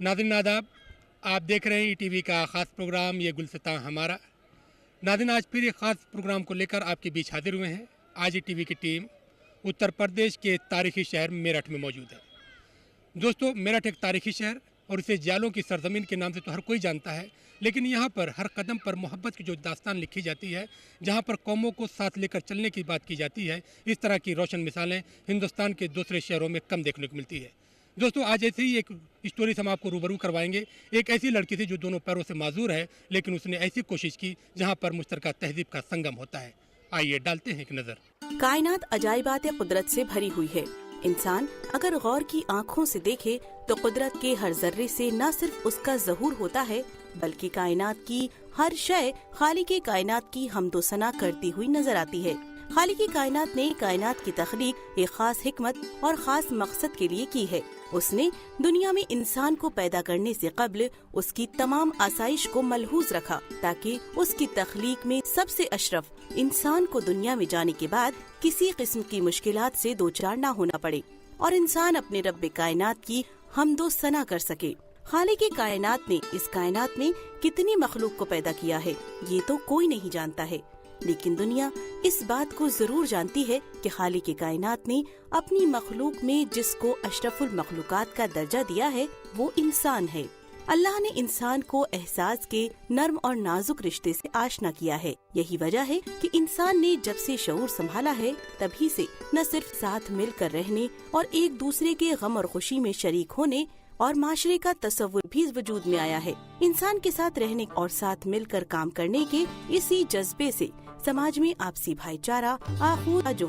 नाज़रीन आदाब, आप देख रहे हैं ईटीवी का ख़ास प्रोग्राम ये गुलसितां हमारा। नाज़रीन आज फिर एक ख़ास प्रोग्राम को लेकर आपके बीच हाजिर हुए हैं। आज ईटीवी की टीम उत्तर प्रदेश के तारीखी शहर मेरठ में मौजूद है। दोस्तों, मेरठ एक तारीखी शहर और इसे जालों की सरजमीन के नाम से तो हर कोई जानता है, लेकिन यहाँ पर हर कदम पर मोहब्बत की जो दास्तान लिखी जाती है, जहाँ पर कौमों को साथ लेकर चलने की बात की जाती है, इस तरह की रोशन मिसालें हिंदुस्तान के दूसरे शहरों में कम देखने को मिलती है। दोस्तों, आज ऐसे ही एक स्टोरी से हम आपको रूबरू करवाएंगे। एक ऐसी लड़की थी जो दोनों पैरों से माजूर है, लेकिन उसने ऐसी कोशिश की जहाँ पर मुश्तरका तहजीब का संगम होता है। आइए डालते हैं एक नज़र। कायनात अजायबात कुदरत से भरी हुई है। इंसान अगर गौर की आँखों से देखे तो कुदरत के हर जर्रे से न सिर्फ उसका ज़हूर होता है, बल्कि कायनात की हर शय खालिक कायनात की हम्दो सना करती हुई नजर आती है। खालिक कायनात ने कायनात की तख्लीक एक खास हिकमत और खास मकसद के लिए की है। उसने दुनिया में इंसान को पैदा करने से कब्ल उसकी तमाम आसाइश को मलहूज रखा, ताकि उसकी तख्लीक में सबसे अशरफ इंसान को दुनिया में जाने के बाद किसी किस्म की मुश्किलात से दो चार न होना पड़े और इंसान अपने रब्बे कायनात की हमदो सना कर सके। खालिक कायनात ने इस कायनात में कितनी मखलूक को पैदा किया है, ये तो कोई नहीं जानता है, लेकिन दुनिया इस बात को जरूर जानती है कि खालिक कायनात ने अपनी मखलूक में जिसको अशरफुल मखलूकात का दर्जा दिया है वो इंसान है। अल्लाह ने इंसान को एहसास के नर्म और नाजुक रिश्ते से आशना किया है। यही वजह है कि इंसान ने जब से शऊर संभाला है तभी से न सिर्फ साथ मिलकर रहने और एक दूसरे के गम और खुशी में शरीक होने और माशरे का तस्वुर भी वजूद में आया है। इंसान के साथ रहने और साथ मिलकर काम करने के इसी जज्बे से समाज में आपसी भाईचारा आखूर जो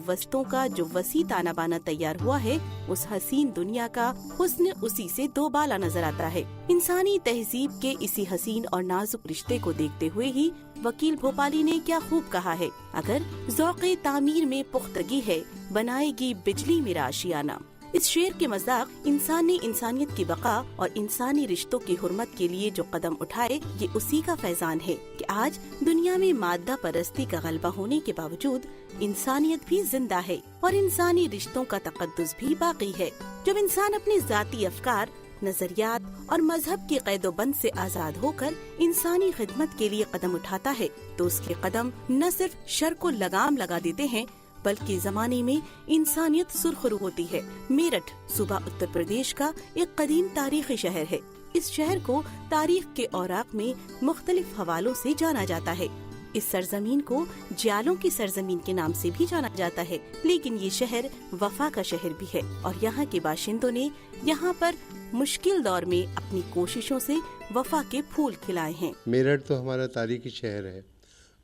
वस्तों का जो वसी ताना बाना तैयार हुआ है, उस हसीन दुनिया का हुस्न उसी से दो बाला नजर आता है। इंसानी तहजीब के इसी हसीन और नाजुक रिश्ते को देखते हुए ही वकील भोपाली ने क्या खूब कहा है, अगर ज़ौक़े तामीर में पुख्तगी है बनाएगी बिजली मेरा आशियाना। इस शेर के मज़ाक इंसान ने इंसानियत की बका और इंसानी रिश्तों की हुर्मत के लिए जो कदम उठाए, ये उसी का फैजान है कि आज दुनिया में मादा परस्ती का गलबा होने के बावजूद इंसानियत भी जिंदा है और इंसानी रिश्तों का तक़द्दुस भी बाकी है। जब इंसान अपने ज़ाती अफकार, नजरियात और मजहब की कैदोबंद से आज़ाद होकर इंसानी खिदमत के लिए कदम उठाता है, तो उसके कदम न सिर्फ शर को लगाम लगा देते हैं, बल्कि जमाने में इंसानियत सुरखरू होती है। मेरठ सूबा उत्तर प्रदेश का एक कदीम तारीखी शहर है। इस शहर को तारीख के औराक में मुख्तलिफ हवालों से जाना जाता है। इस सरजमीन को जालों की सरजमीन के नाम से भी जाना जाता है, लेकिन ये शहर वफा का शहर भी है और यहाँ के बाशिंदों ने यहाँ पर मुश्किल दौर में अपनी कोशिशों से वफा के फूल खिलाए हैं। मेरठ तो हमारा तारीखी शहर है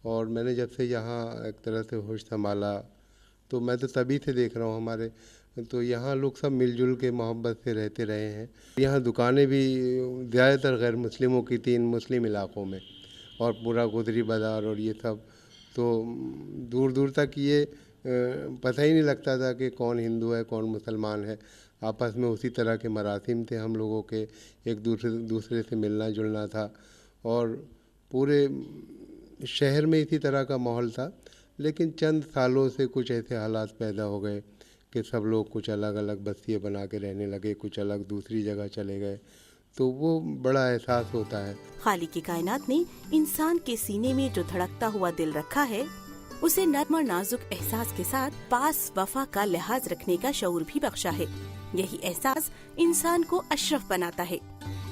और मैंने जब से यहाँ एक तरह से होश संभाला तो मैं तो तभी से देख रहा हूँ हमारे तो यहाँ लोग सब मिलजुल के मोहब्बत से रहते रहे हैं। यहाँ दुकानें भी ज़्यादातर गैर मुस्लिमों की थी इन मुस्लिम इलाक़ों में, और पूरा गुदरी बाज़ार और ये सब, तो दूर दूर तक ये पता ही नहीं लगता था कि कौन हिंदू है कौन मुसलमान है। आपस में उसी तरह के मरासिम थे हम लोगों के, एक दूसरे से मिलना जुलना था और पूरे शहर में इसी तरह का माहौल था। लेकिन चंद सालों से कुछ ऐसे हालात पैदा हो गए कि सब लोग कुछ अलग अलग बस्तियाँ बना के रहने लगे, कुछ अलग दूसरी जगह चले गए, तो वो बड़ा एहसास होता है। खालिक कायनात ने इंसान के सीने में जो धड़कता हुआ दिल रखा है, उसे नर्म और नाजुक एहसास के साथ पास वफा का लिहाज रखने का शऊर भी बख्शा है। यही एहसास इंसान को अशरफ बनाता है।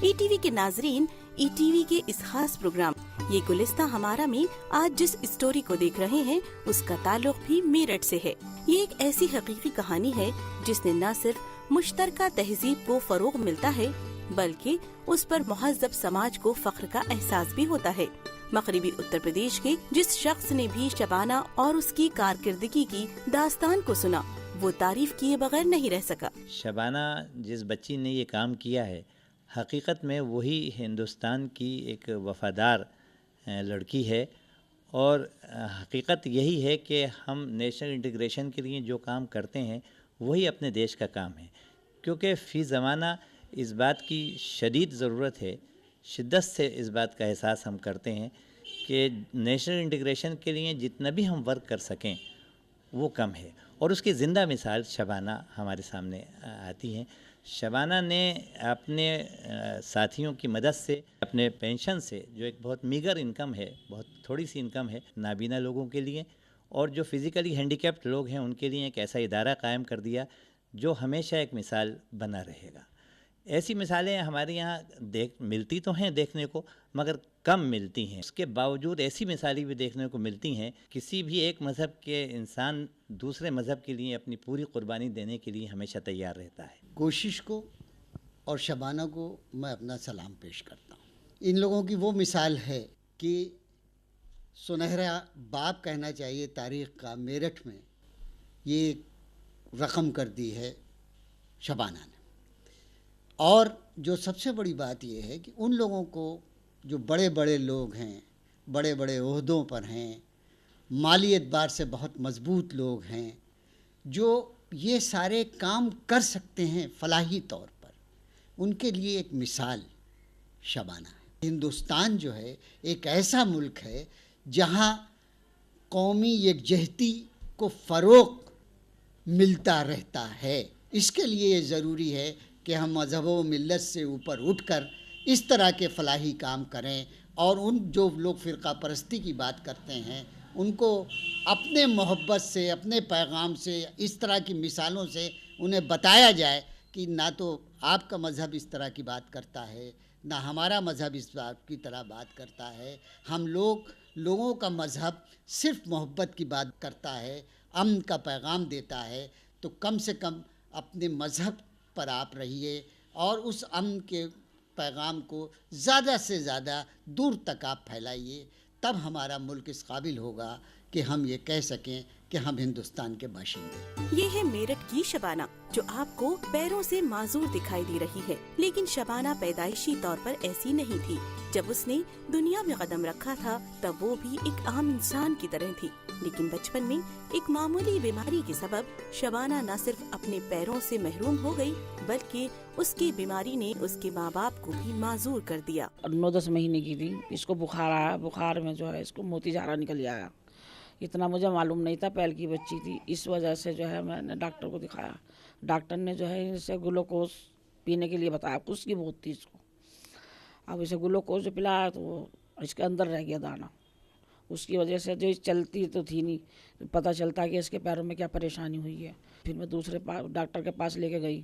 ईटीवी के नाजरीन, ईटीवी के इस खास प्रोग्राम ये गुलिस्तां हमारा में आज जिस स्टोरी को देख रहे हैं, उसका ताल्लुक भी मेरठ से है। ये एक ऐसी हकीकी कहानी है जिसने न सिर्फ मुश्तरका तहजीब को फरोग मिलता है, बल्कि उस पर मुहज़्ज़ब समाज को फख्र का एहसास भी होता है। मगरिबी उत्तर प्रदेश के जिस शख्स ने भी शबाना और उसकी कारकिर्दगी की दास्तान को सुना, वो तारीफ किए बगैर नहीं रह सका। शबाना जिस बच्ची ने ये काम किया है, हकीकत में वही हिंदुस्तान की एक वफ़ादार लड़की है और हकीकत यही है कि हम नेशनल इंटीग्रेशन के लिए जो काम करते हैं वही अपने देश का काम है, क्योंकि फ़ी ज़माना इस बात की शदीद ज़रूरत है, शिद्दत से इस बात का एहसास हम करते हैं कि नेशनल इंटीग्रेशन के लिए जितना भी हम वर्क कर सकें वो कम है। और उसकी ज़िंदा मिसाल शबाना हमारे सामने आती हैं। शबाना ने अपने साथियों की मदद से, अपने पेंशन से, जो एक बहुत मीगर इनकम है, बहुत थोड़ी सी इनकम है नाबीना लोगों के लिए और जो फिज़िकली हैंडीकैप्ड लोग हैं उनके लिए एक ऐसा इदारा कायम कर दिया जो हमेशा एक मिसाल बना रहेगा। ऐसी मिसालें हमारे यहाँ मिलती तो हैं देखने को, मगर कम मिलती हैं। उसके बावजूद ऐसी मिसालें भी देखने को मिलती हैं, किसी भी एक मज़हब के इंसान दूसरे मज़हब के लिए अपनी पूरी कुर्बानी देने के लिए हमेशा तैयार रहता है। कोशिश को और शबाना को मैं अपना सलाम पेश करता हूँ। इन लोगों की वो मिसाल है कि सुनहरा बाब कहना चाहिए तारीख़ का, मेरठ में ये रकम कर दी है शबाना ने। और जो सबसे बड़ी बात यह है कि उन लोगों को जो बड़े बड़े लोग हैं, बड़े बड़े ओहदों पर हैं, माली एतबार से बहुत मजबूत लोग हैं, जो ये सारे काम कर सकते हैं फलाही तौर पर, उनके लिए एक मिसाल शबाना है। हिंदुस्तान जो है एक ऐसा मुल्क है जहाँ कौमी यकजहती को फ़रोग़ मिलता रहता है। इसके लिए ये ज़रूरी है कि हम मज़हब व मिल्लत से ऊपर उठकर इस तरह के फलाही काम करें और उन जो लोग फ़िरका परस्ती की बात करते हैं उनको अपने मोहब्बत से, अपने पैगाम से, इस तरह की मिसालों से उन्हें बताया जाए कि ना तो आपका मज़हब इस तरह की बात करता है, ना हमारा मज़हब इस बात की तरह बात करता है। हम लोगों का मज़हब सिर्फ़ मोहब्बत की बात करता है, अमन का पैगाम देता है। तो कम से कम अपने मज़हब पर आप रहिए और उस अमन के पैगाम को ज़्यादा से ज़्यादा दूर तक आप फैलाइए, तब हमारा मुल्क इस काबिल होगा कि हम ये कह सकें कि हम हिंदुस्तान के बाशिंदे। ये है मेरठ की शबाना, जो आपको पैरों से माजूर दिखाई दे रही है, लेकिन शबाना पैदाइशी तौर पर ऐसी नहीं थी। जब उसने दुनिया में कदम रखा था तब वो भी एक आम इंसान की तरह थी, लेकिन बचपन में एक मामूली बीमारी के सबब शबाना न सिर्फ अपने पैरों से महरूम हो गई, बल्कि उसकी बीमारी ने उसके माँ बाप को भी माजूर कर दिया। 9-10 महीने की थी, इसको बुखार आया। बुखार में जो है इसको मोती झारा निकल आया। इतना मुझे मालूम नहीं था, पैल की बच्ची थी। इस वजह से जो है मैंने डॉक्टर को दिखाया। डॉक्टर ने जो है इसे ग्लूकोज पीने के लिए बताया, उसकी बहुत थी इसको। अब इसे ग्लूकोज जो पिलाया तो वो इसके अंदर रह गया दाना। उसकी वजह से जो चलती तो थी नहीं, पता चलता कि इसके पैरों में क्या परेशानी हुई है। फिर मैं दूसरे डॉक्टर के पास लेके गई,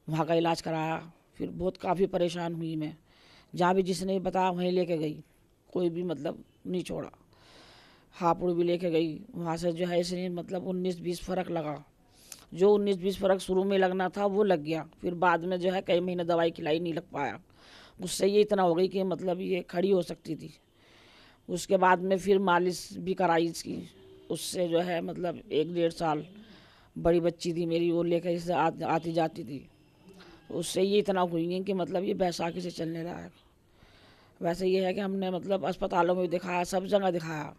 वहाँ का इलाज कराया। फिर बहुत काफ़ी परेशान हुई मैं, जहाँ भी जिसने बताया वहीं लेके गई, कोई भी मतलब नहीं छोड़ा। हापुड़ भी लेके गई, वहाँ से जो है इसने मतलब 19-20 फ़र्क लगा। जो 19-20 फ़र्क शुरू में लगना था वो लग गया। फिर बाद में जो है कई महीने दवाई खिलाई, नहीं लग पाया। उससे ये इतना हो गई कि मतलब ये खड़ी हो सकती थी। उसके बाद में फिर मालिश भी कराई इसकी, उससे जो है मतलब 1-1.5 साल बड़ी बच्ची थी मेरी, वो लेकर इसे आती जाती थी। उससे ये इतना हुई है कि मतलब ये बैसाखी से चलने लगा है। वैसे ये है कि हमने मतलब अस्पतालों में भी दिखाया, सब जगह दिखाया,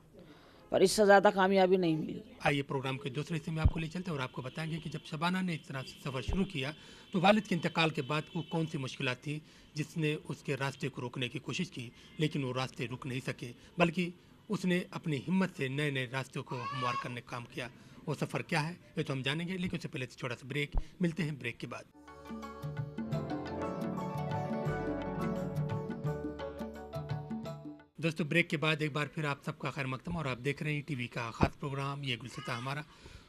पर इससे ज़्यादा कामयाबी नहीं मिली। आइए प्रोग्राम के दूसरे हिस्से में आपको ले चलते हैं और आपको बताएंगे कि जब शबाना ने इस तरह से सफ़र शुरू किया तो वालिद के इंतकाल के बाद वो कौन सी मुश्किलात थी जिसने उसके रास्ते को रोकने की कोशिश की, लेकिन वो रास्ते रुक नहीं सके, बल्कि उसने अपनी हिम्मत से नए नए रास्तों को हमवार करने का काम किया। वो सफ़र क्या है ये तो हम जानेंगे, लेकिन उससे पहले छोटा सा ब्रेक। मिलते हैं ब्रेक के बाद। दोस्तों, ब्रेक के बाद एक बार फिर आप सबका खैर मकदम और आप देख रहे हैं टीवी का ख़ास प्रोग्राम ये गुलसिता हमारा।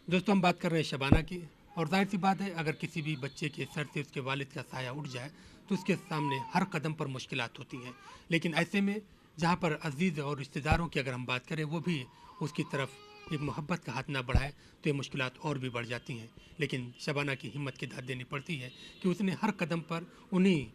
दोस्तों, हम बात कर रहे हैं शबाना की, और जाहिर सी बात है अगर किसी भी बच्चे के सर से उसके वालिद का साया उठ जाए तो उसके सामने हर कदम पर मुश्किलात होती हैं। लेकिन ऐसे में जहाँ पर अजीज़ और रिश्तेदारों की अगर हम बात करें वो भी उसकी तरफ एक मोहब्बत का हाथ ना बढ़ाए तो ये मुश्किलात और भी बढ़ जाती हैं। लेकिन शबाना की हिम्मत की दाद देनी पड़ती है कि उसने हर कदम पर उन्हीं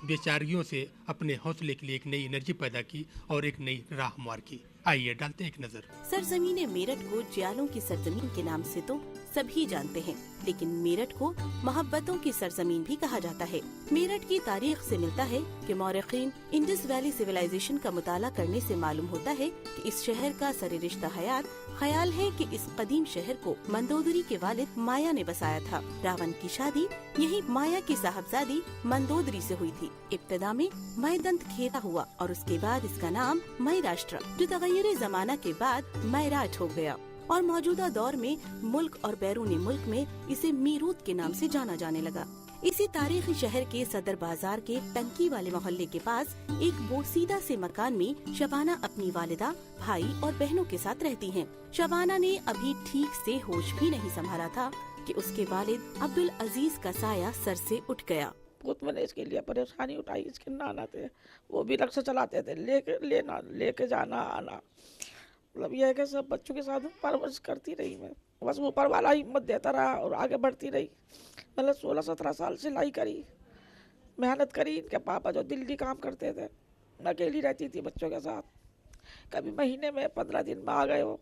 बेचारियों से अपने हौसले के लिए एक नई एनर्जी पैदा की और एक नई राह हमवार की। आइए डालते हैं एक नजर। सरजमीन मेरठ को जियालों की सरजमीन के नाम से तो सभी जानते हैं, लेकिन मेरठ को मोहब्बतों की सरजमीन भी कहा जाता है। मेरठ की तारीख से मिलता है कि मौरखीन इंडस वैली सिविलाइजेशन का मुताला करने से मालूम होता है कि इस शहर का सरे रिश्ता हयात ख्याल है कि इस कदीम शहर को मंदोदरी के वालिद माया ने बसाया था। रावण की शादी यही माया की साहबजादी मंदोदरी से हुई थी। इब्तदा में मयदंत खेता हुआ और उसके बाद इसका नाम मई राष्ट्र, जो तगय्युर जमाना के बाद मैराट हो गया और मौजूदा दौर में मुल्क और बैरूनी मुल्क में इसे मीरूत के नाम से जाना जाने लगा। इसी तारीखी शहर के सदर बाजार के टंकी वाले मोहल्ले के पास एक बोसीदा से मकान में शबाना अपनी वालिदा, भाई और बहनों के साथ रहती हैं। शबाना ने अभी ठीक से होश भी नहीं संभाला था कि उसके वालिद अब्दुल अजीज का साया सर से उठ गया। बहुत मैंने इसके लिए परेशानी उठाई। इसके नाना थे, वो भी रिक्शा चलाते थे, लेके जाना आना। मतलब यह है कि सब बच्चों के साथ परवरिश करती रही मैं। बस ऊपर वाला हिम्मत देता रहा और आगे बढ़ती रही। मतलब 16-17 साल सिलाई करी, मेहनत करी। इनके पापा जो दिल्ली काम करते थे, मैं अकेली रहती थी बच्चों के साथ। कभी महीने में 15 दिन में आ गए हो,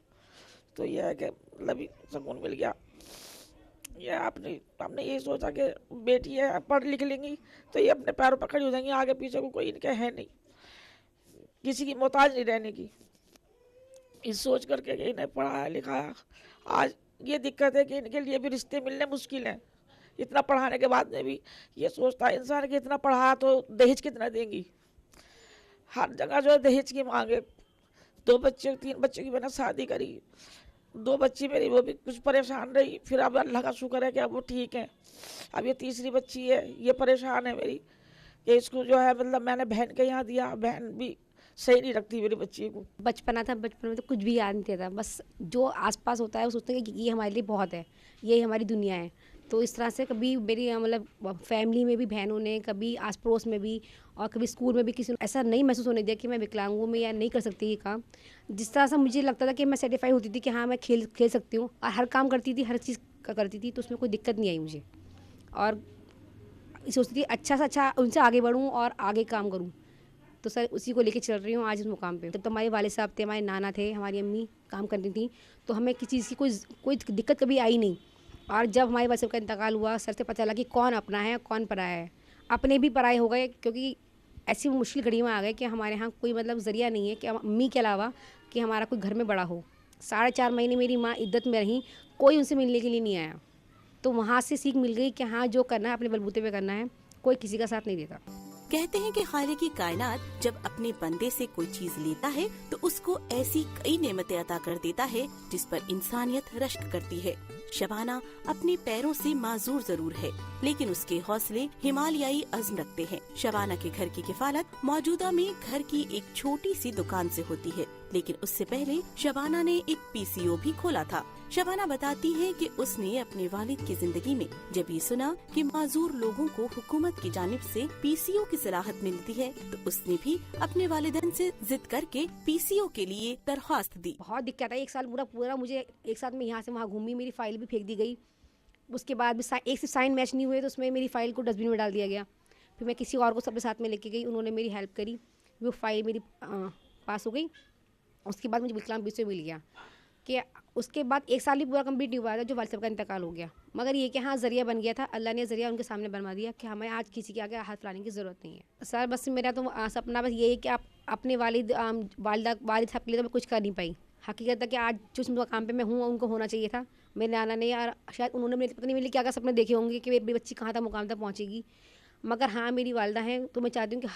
तो यह है कि मतलब सुकून मिल गया। ये हमने ये सोचा कि बेटी है, पढ़ लिख लेंगी तो ये अपने पैरों पर खड़ी हो जाएंगी। आगे पीछे को कोई इनके है नहीं, किसी की मोहताज नहीं रहने की। इस सोच करके कि इन्हें पढ़ाया लिखाया। आज ये दिक्कत है कि इनके लिए भी रिश्ते मिलने मुश्किल हैं। इतना पढ़ाने के बाद में भी ये सोचता है इंसान कि इतना पढ़ाया तो दहेज कितना देंगी। हर जगह जो है दहेज की मांग है। 2 बच्चे 3 बच्चों की मैंने शादी करी, 2 बच्ची मेरी वो भी कुछ परेशान रही। फिर अब अल्लाह का शुक्र है कि अब वो ठीक है। अब ये तीसरी बच्ची है, ये परेशान है मेरी कि इसको जो है मतलब मैंने बहन के यहाँ दिया, बहन भी सही नहीं रखती मेरी बच्ची को। बचपना था, बचपन में तो कुछ भी याद नहीं था। बस जो आसपास होता है वो सोचते हैं कि ये हमारे लिए बहुत है, ये हमारी दुनिया है। तो इस तरह से कभी मेरी मतलब फैमिली में भी बहनों ने, कभी आस पड़ोस में भी और कभी स्कूल में भी किसी ने ऐसा नहीं महसूस होने दिया कि मैं विकलांग हूँ, मैं या नहीं कर सकती ये काम। जिस तरह से मुझे लगता था कि मैं सेटिस्फाई होती थी कि हाँ मैं खेल सकती हूँ और हर काम करती थी, हर चीज़ करती थी, तो उसमें कोई दिक्कत नहीं आई मुझे। और सोचती थी अच्छा से अच्छा उनसे आगे बढ़ूँ और आगे काम करूँ। तो सर उसी को लेके चल रही हूँ आज इस मुकाम पे। तब तो हमारे वाले साहब थे, हमारे नाना थे, हमारी अम्मी काम करती थी, तो हमें किसी चीज़ की कोई दिक्कत कभी आई नहीं। और जब हमारे वाले साहब का इंतकाल हुआ, सर से पता चला कि कौन अपना है कौन पराया है। अपने भी पराए हो गए, क्योंकि ऐसी मुश्किल घड़ी में आ गए कि हमारे यहाँ कोई मतलब ज़रिया नहीं है कि अम्मी के अलावा कि हमारा कोई घर में बड़ा हो। 4.5 महीने मेरी माँ इद्दत में रही, कोई उनसे मिलने के लिए नहीं आया। तो वहाँ से सीख मिल गई कि हाँ जो करना है अपने बलबूते पे करना है, कोई किसी का साथ नहीं देता। कहते हैं कि खालिक कायनात जब अपने बंदे से कोई चीज लेता है तो उसको ऐसी कई नेमतें अता कर देता है जिस पर इंसानियत रश्क करती है। शबाना अपने पैरों से माजूर जरूर है, लेकिन उसके हौसले हिमालयाई अज़्म रखते हैं। शबाना के घर की किफालत मौजूदा में घर की एक छोटी सी दुकान से होती है, लेकिन उससे पहले शबाना ने एक पीसीओ भी खोला था। शबाना बताती है कि उसने अपने वालिद की जिंदगी में जब ये सुना कि माजूर लोगों को हुकूमत की जानिब से पीसीओ की सलाहत मिलती है, तो उसने भी अपने वालिदैन से जिद करके पीसीओ के लिए दरख्वास्त दी। बहुत दिक्कत है, 1 साल पूरा मुझे एक साथ में यहाँ से वहाँ घूमी, मेरी फाइल भी फेंक दी गई। उसके बाद भी एक से साइन मैच नहीं हुए तो उसमें मेरी फ़ाइल को डस्टबिन में डाल दिया गया। फिर मैं किसी और को सबके साथ में लेके गई, उन्होंने मेरी हेल्प करी, वो फाइल मेरी पास हो गई। उसके बाद मुझे विकलांग पीसीओ मिल गया कि उसके बाद 1 साल भी पूरा कंप्लीट नहीं हुआ था जो वालिद साहब का इंतकाल हो गया। मगर ये कि हाँ ज़रिया बन गया था, अल्लाह ने ज़रिया उनके सामने बनवा दिया कि हमें आज किसी के आगे हाथ फैलाने की ज़रूरत नहीं है। सर बस मेरा तो सपना बस ये है कि आप अपने वालिद साहब के लिए तो मैं कुछ कर नहीं पाई। हकीकत है कि आज जिस मकाम पे मैं हूँ उनको होना चाहिए था। मेरे नाना ने यार शायद उन्होंने मेरे पता नहीं मेरे क्या सपने देखे होंगे कि मेरी बच्ची कहाँ तक मुकाम तक पहुँचेगी। मगर हाँ मेरी वालदा हैं, तो मैं चाहती हूँ कि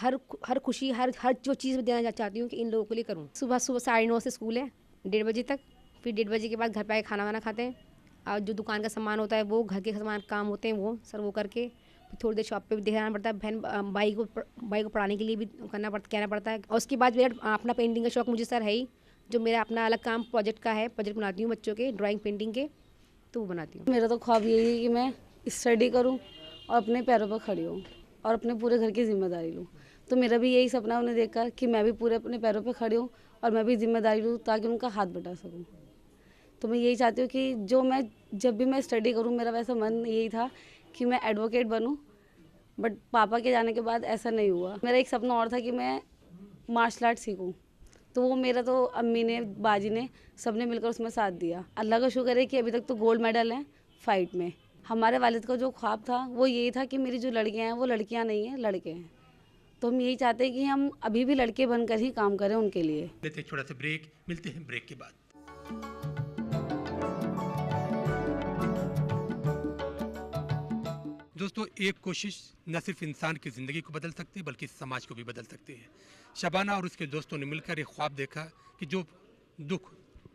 हर खुशी हर जो चीज़ मैं देना चाहती हूँ कि इन लोगों के लिए करूँ। सुबह 9:30 से स्कूल है, 1:30 बजे तक। फिर 1:30 बजे के बाद घर पे आके खाना वाना खाते हैं, और जो दुकान का सामान होता है वो घर के सामान काम होते हैं वो करके फिर थोड़ी देर शॉप पे भी देखना पड़ता है। बहन भाई को पढ़ाने के लिए भी कहना पड़ता है। और उसके बाद मेरा अपना पेंटिंग का शौक़ मुझे सर है ही, जो मेरा अपना अलग काम प्रोजेक्ट का है। प्रोजेक्ट बनाती हूँ बच्चों के ड्राइंग पेंटिंग के, तो वो बनाती हूँ। मेरा तो ख्वाब यही है कि मैं स्टडी करूँ और अपने पैरों पर खड़ी हूँ और अपने पूरे घर की जिम्मेदारी लूँ। तो मेरा भी यही सपना उन्हें देखकर कि मैं भी पूरे अपने पैरों पर खड़ी हूँ और मैं भी जिम्मेदारी लूँ ताकि उनका हाथ बटा सकूँ। तो मैं यही चाहती हूँ कि जब भी मैं स्टडी करूँ, मेरा वैसा मन यही था कि मैं एडवोकेट बनूँ, बट पापा के जाने के बाद ऐसा नहीं हुआ। मेरा एक सपना और था कि मैं मार्शल आर्ट सीखूँ, तो वो मेरा तो अम्मी ने, बाजी ने, सब ने मिलकर उसमें साथ दिया। अल्लाह का शुक्र है कि अभी तक तो गोल्ड मेडल हैं फ़ाइट में। हमारे वालिद का जो ख्वाब था वो यही था कि मेरी जो लड़कियां हैं वो लड़कियां नहीं हैं, लड़के हैं। तो हम यही चाहते हैं कि हम अभी भी लड़के बनकर ही काम करें उनके लिए। लेते हैं छोटा सा ब्रेक, मिलते हैं ब्रेक के बाद। दोस्तों, एक कोशिश न सिर्फ इंसान की ज़िंदगी को बदल सकती है बल्कि समाज को भी बदल सकती है। शबाना और उसके दोस्तों ने मिलकर एक ख्वाब देखा कि जो दुख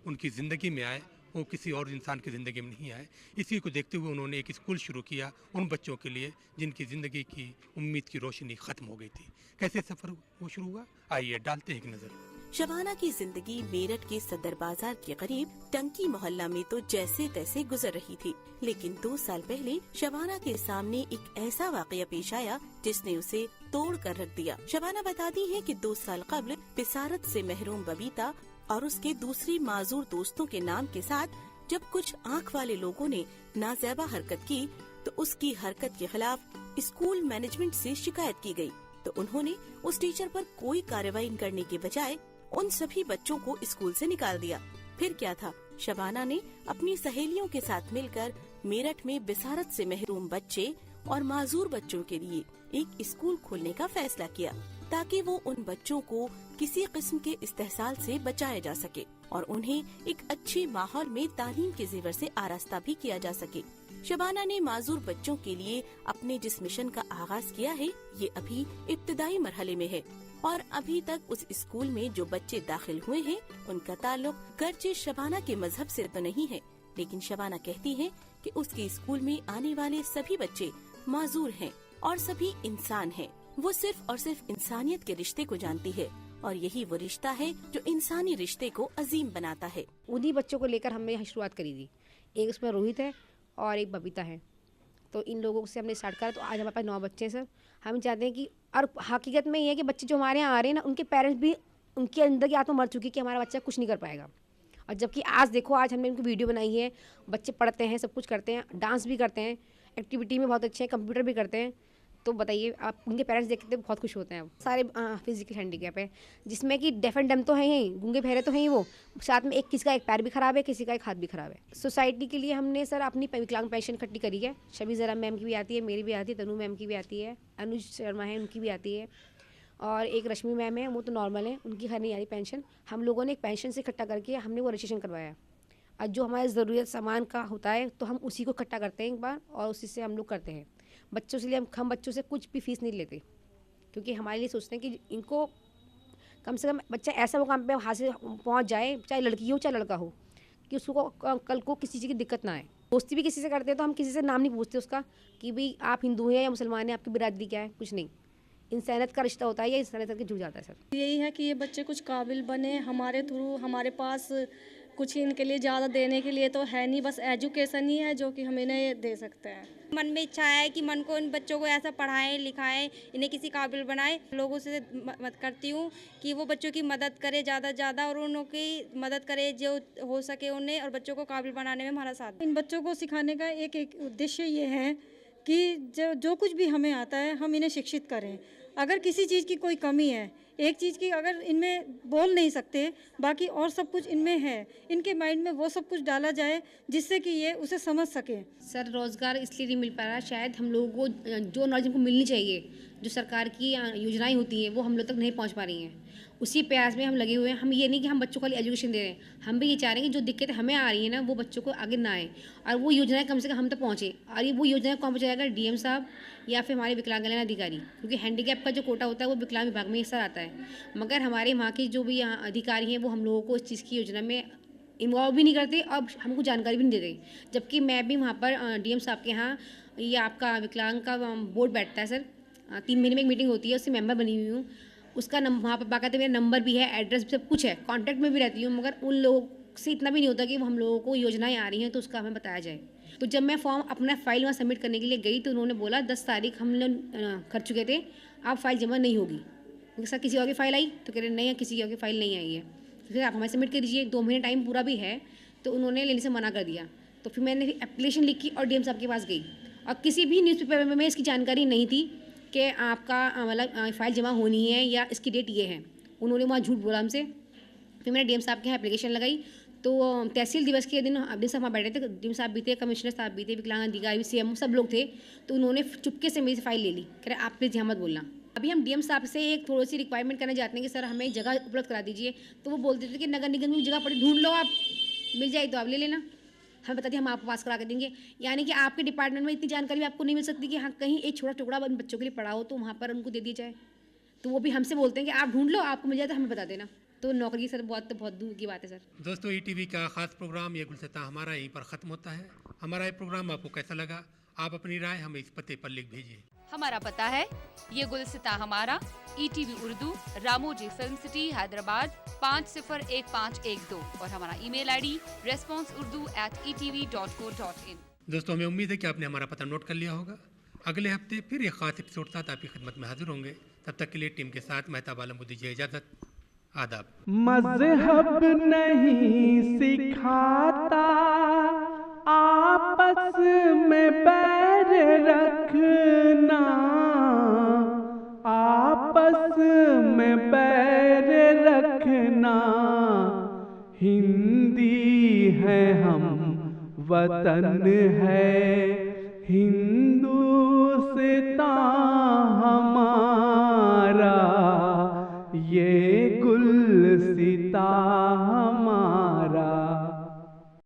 उनकी ज़िंदगी में आए वो किसी और इंसान की ज़िंदगी में नहीं आए। इसी को देखते हुए उन्होंने एक स्कूल शुरू किया उन बच्चों के लिए जिनकी ज़िंदगी की उम्मीद की रोशनी ख़त्म हो गई थी। कैसे सफ़र वो शुरू हुआ, आइए डालते हैं एक नज़र। शबाना की जिंदगी मेरठ के सदर बाजार के करीब टंकी मोहल्ला में तो जैसे तैसे गुजर रही थी, लेकिन 2 साल पहले शबाना के सामने एक ऐसा वाकया पेश आया जिसने उसे तोड़ कर रख दिया। शबाना बताती है कि 2 साल कबल बिसारत से महरूम बबीता और उसके दूसरे माजूर दोस्तों के नाम के साथ जब कुछ आँख वाले लोगों ने नाज़ेबा हरकत की तो उसकी हरकत के खिलाफ स्कूल मैनेजमेंट से शिकायत की गई। तो उन्होंने उस टीचर पर कोई कार्रवाई करने के बजाय उन सभी बच्चों को स्कूल से निकाल दिया। फिर क्या था, शबाना ने अपनी सहेलियों के साथ मिलकर मेरठ में बिसारत से महरूम बच्चे और माजूर बच्चों के लिए एक स्कूल खोलने का फैसला किया ताकि वो उन बच्चों को किसी किस्म के इस्तेहसाल से बचाया जा सके और उन्हें एक अच्छे माहौल में तालीम के जेवर से आरास्ता भी किया जा सके। शबाना ने माजूर बच्चों के लिए अपने जिस मिशन का आगाज किया है ये अभी इब्तिदाई मरहले में है और अभी तक उस स्कूल में जो बच्चे दाखिल हुए हैं उनका ताल्लुक गर्चे शबाना के मजहब से तो नहीं है, लेकिन शबाना कहती है कि उसके स्कूल में आने वाले सभी बच्चे माजूर हैं और सभी इंसान हैं। वो सिर्फ और सिर्फ इंसानियत के रिश्ते को जानती है और यही वो रिश्ता है जो इंसानी रिश्ते को अजीम बनाता है। उन्हीं बच्चों को लेकर हमने यहाँ शुरुआत करी थी। एक उसमें रोहित है और एक बबीता है, तो इन लोगों से हमने स्टार्ट करा। तो आज हमारे पास 9 बच्चे हैं सर। हम चाहते हैं कि, और हकीकत में ये है कि बच्चे जो हमारे यहाँ आ रहे हैं ना, उनके पेरेंट्स भी, उनके अंदर की आत्मा मर चुकी है कि हमारा बच्चा कुछ नहीं कर पाएगा। और जबकि आज देखो, आज हमने उनकी वीडियो बनाई है, बच्चे पढ़ते हैं, सब कुछ करते हैं, डांस भी करते हैं, एक्टिविटी में बहुत अच्छे हैं, कंप्यूटर भी करते हैं। तो बताइए आप, उनके पेरेंट्स देखते बहुत खुश होते हैं। सारे फिजिकल हैंडीकैप है, जिसमें कि डेफ एंड डम तो है ही, गूंगे बहरे तो हैं ही, वो साथ में किसी का एक पैर भी खराब है, किसी का एक हाथ भी खराब है। सोसाइटी के लिए हमने सर अपनी विकलांग पेंशन इकट्ठी करी है। शबी जरा मैम की भी आती है, मेरी भी आती है, तनु मैम की भी आती है, अनुज शर्मा है उनकी भी आती है, और एक रश्मि मैम है, वो तो नॉर्मल है, उनकी खैर नहीं आ रही पेंशन। हम लोगों ने एक पेंशन से इकट्ठा करके हमने वो रजिस्ट्रेशन करवाया। और जो हमारे ज़रूरत सामान का होता है तो हम उसी को इकट्ठा करते हैं एक बार, और उसी से हम लोग करते हैं। बच्चों से लिए हम बच्चों से कुछ भी फीस नहीं लेते, क्योंकि हमारे लिए सोचते हैं कि इनको कम से कम बच्चा ऐसा मुकाम पे हाथ से पहुँच जाए, चाहे लड़की हो चाहे लड़का हो, कि उसको कल को किसी चीज़ की दिक्कत ना आए। दोस्ती भी किसी से करते हैं तो हम किसी से नाम नहीं पूछते उसका कि भाई आप हिंदू हैं या मुसलमान हैं, आपकी बिरादरी क्या है, कुछ नहीं। इंसानियत का रिश्ता होता है या इंसानियत के जुड़ जाता है सर। यही है कि ये बच्चे कुछ काबिल बने, हमारे थ्रू, हमारे पास कुछ इनके लिए ज़्यादा देने के लिए तो है नहीं, बस एजुकेशन ही है जो कि हम इन्हें दे सकते हैं। मन में इच्छा है कि मन को इन बच्चों को ऐसा पढ़ाएं लिखाएं, इन्हें किसी काबिल बनाएं। लोगों से मदद करती हूँ कि वो बच्चों की मदद करे ज़्यादा से ज़्यादा, और उनकी मदद करे जो हो सके उन्हें, और बच्चों को काबिल बनाने में हमारा साथ। इन बच्चों को सिखाने का एक उद्देश्य ये है कि जो कुछ भी हमें आता है हम इन्हें शिक्षित करें। अगर किसी चीज़ की कोई कमी है, एक चीज़ की अगर इनमें बोल नहीं सकते, बाकी और सब कुछ इनमें है, इनके माइंड में वो सब कुछ डाला जाए जिससे कि ये उसे समझ सके। सर रोज़गार इसलिए नहीं मिल पा रहा, शायद हम लोगों को जो नॉलेज हमको मिलनी चाहिए, जो सरकार की योजनाएं होती हैं वो हम लोग तक नहीं पहुंच पा रही हैं। उसी प्रयास में हम लगे हुए हैं। हम ये नहीं कि हम बच्चों को खाली एजुकेशन दे रहे हैं, हम भी ये चाह रहे हैं कि जो दिक्कतें हमें आ रही हैं ना वो बच्चों को आगे ना आए, और वो योजनाएं कम से कम हम तक पहुँचे। और ये वो योजनाएं कौन पहुँचाएगा, डीएम साहब या फिर हमारे विकलांग कल्याण अधिकारी, क्योंकि हैंडीकैप का जो कोटा होता है वो विकलांग विभाग में सर आता है। मगर हमारे वहाँ के जो भी यहाँ अधिकारी हैं वो हम लोगों को इस चीज़ की योजना में इन्वॉल्व भी नहीं करते और हमको जानकारी भी नहीं देते। जबकि मैं भी वहाँ पर डीएम साहब के यहाँ, ये आपका विकलांग का बोर्ड बैठता है सर, 3 महीने में एक मीटिंग होती है, उससे मेंबर बनी हुई हूँ। उसका वहाँ पर बाकायदा मेरा नंबर भी है, एड्रेस भी, सब कुछ है, कॉन्टैक्ट में भी रहती हूँ। मगर उन लोगों से इतना भी नहीं होता कि हम लोगों को योजनाएं आ रही हैं तो उसका हमें बताया जाए। तो जब मैं फॉर्म अपना फाइल वहाँ सबमिट करने के लिए गई तो उन्होंने बोला 10 तारीख हम लोग कर चुके थे, आप फाइल जमा नहीं होगी। सर किसी और की फाइल आई? तो कह रहे नहीं, किसी और की फाइल नहीं आई है। तो फिर आप हमें सबमिट कर दीजिए, 2 महीने टाइम पूरा भी है। तो उन्होंने लेने से मना कर दिया। तो फिर मैंने एप्लीकेशन लिखी और डीएम साहब के पास गई, और किसी भी न्यूज़पेपर में इसकी जानकारी नहीं थी कि आपका मतलब फ़ाइल जमा होनी है या इसकी डेट ये है। उन्होंने वहाँ झूठ बोला हमसे। फिर मैंने डीएम साहब के यहाँ एप्लीकेशन लगाई, तो तहसील दिवस के दिन डीएम साहब वहाँ बैठे थे, डीएम साहब भी थे, कमिश्नर साहब भी थे, विकलांग अधिकारी, सीएम सब लोग थे। तो उन्होंने चुपके से मेरी फाइल ले ली, कह रहे आप प्लीज़ यहाँ मत बोलना। अभी हम डीएम साहब से एक थोड़ी सी रिक्वायरमेंट करने जाते हैं कि सर हमें जगह उपलब्ध करा दीजिए, तो वो बोलते थे कि नगर निगम की जगह पड़ी, ढूंढ लो, आप मिल जाए तो आप ले लेना, हम बता दिए हम आपको पास करा के देंगे। यानी कि आपके डिपार्टमेंट में इतनी जानकारी आपको नहीं मिल सकती कि हाँ कहीं एक छोटा टुकड़ा बच्चों के लिए पढ़ा हो तो वहाँ पर उनको दे दिया जाए। तो वो भी हमसे बोलते हैं कि आप ढूंढ लो, आपको मिल जाए तो हमें बता देना। तो नौकरी सर बहुत दूर की बात है सर। दोस्तों, ईटीवी का खास प्रोग्राम ये गुलसिता हमारा यहीं पर ख़त्म होता है। हमारा ये प्रोग्राम आपको कैसा लगा, आप अपनी राय हमें इस पते पर लिख भेजिए। हमारा पता है ये गुलसिता हमारा, ETV Urdu, Ramoji film city, Hyderabad 501512 और हमारा ईमेल ID responseurdu@etv.co.in। दोस्तों, हमें उम्मीद है कि आपने हमारा पता नोट कर लिया होगा। अगले हफ्ते फिर एक खास एपिसोड साथ आपकी खिदमत में हाजिर होंगे। तब तक के लिए टीम के साथ मेहताब आलम को दीजिए इजाज़त। आदाब। मज़हब नहीं सिखाता आपस में बैर रखना, आपस में बैर रखना। हिंदी है हम, वतन है हिंदुस्तान हमारा, ये गुलसिता